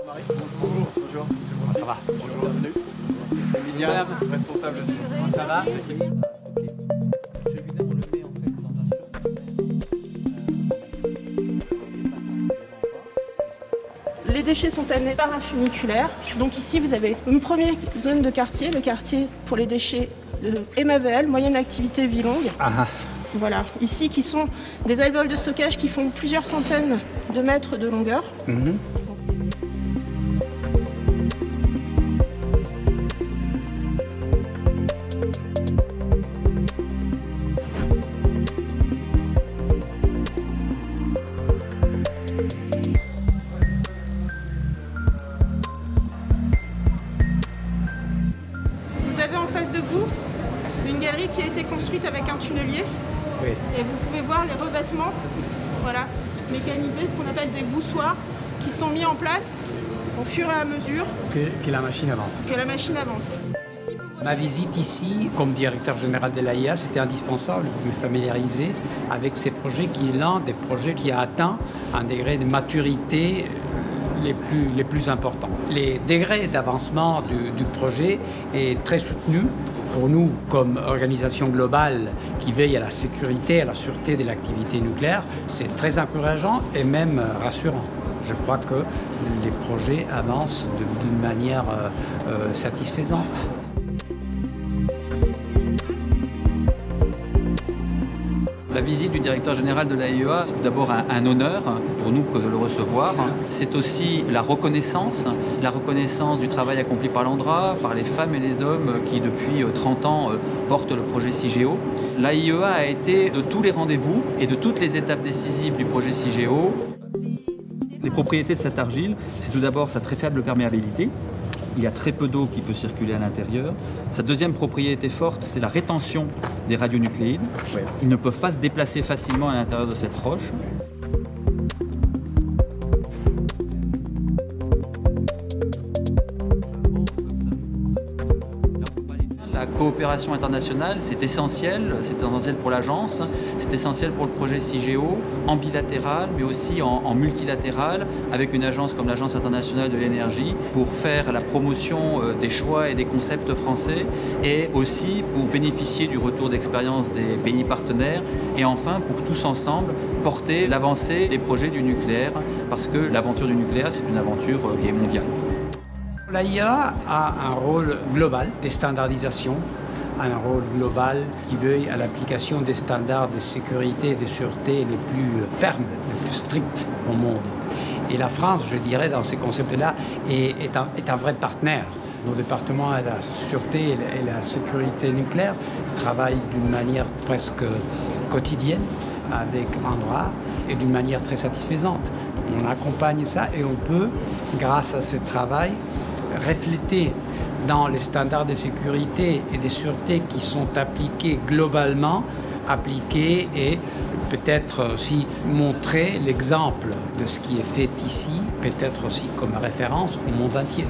Marie. Bonjour. Bonjour. Ça va. Bonjour. Bienvenue. Emilien, responsable du... Ça va. Celui-là, on le met en fait dans un surface. Les déchets sont amenés par un funiculaire. Donc ici, vous avez une première zone de quartier, le quartier pour les déchets de MAVL, moyenne activité vie longue. Voilà, ici qui sont des alvéoles de stockage qui font plusieurs centaines de mètres de longueur. Vous avez en face de vous une galerie qui a été construite avec un tunnelier. Oui. Et vous pouvez voir les revêtements, voilà, mécanisés, ce qu'on appelle des voussoirs, qui sont mis en place au fur et à mesure Que la machine avance. que la machine avance. Ma visite ici, comme directeur général de l'AIA, c'était indispensable pour me familiariser avec ces projets qui est l'un des projets qui a atteint un degré de maturité les plus importants. Les degrés d'avancement du projet est très soutenu. Pour nous, comme organisation globale qui veille à la sécurité, à la sûreté de l'activité nucléaire, c'est très encourageant et même rassurant. Je crois que les projets avancent d'une manière satisfaisante. La visite du directeur général de l'AIEA, c'est d'abord un honneur pour nous que de le recevoir. C'est aussi la reconnaissance du travail accompli par l'ANDRA, par les femmes et les hommes qui depuis 30 ans portent le projet CIGEO. L'AIEA a été de tous les rendez-vous et de toutes les étapes décisives du projet CIGEO. Les propriétés de cette argile, c'est tout d'abord sa très faible perméabilité. Il y a très peu d'eau qui peut circuler à l'intérieur. Sa deuxième propriété forte, c'est la rétention des radionucléides. Ils ne peuvent pas se déplacer facilement à l'intérieur de cette roche. La coopération internationale, c'est essentiel pour l'agence, c'est essentiel pour le projet CIGEO, en bilatéral, mais aussi en multilatéral, avec une agence comme l'Agence internationale de l'énergie, pour faire la promotion des choix et des concepts français, et aussi pour bénéficier du retour d'expérience des pays partenaires, et enfin pour tous ensemble porter l'avancée des projets du nucléaire, parce que l'aventure du nucléaire, c'est une aventure qui est mondiale. L'AIA a un rôle global de standardisation, un rôle global qui veuille à l'application des standards de sécurité et de sûreté les plus fermes, les plus stricts au monde. Et la France, je dirais, dans ces concepts-là, est un vrai partenaire. Nos départements de la sûreté et la sécurité nucléaire travaillent d'une manière presque quotidienne avec l'ANDRA et d'une manière très satisfaisante. On accompagne ça et on peut, grâce à ce travail, refléter dans les standards de sécurité et de sûreté qui sont appliqués globalement, appliquer et peut-être aussi montrer l'exemple de ce qui est fait ici, peut-être aussi comme référence au monde entier.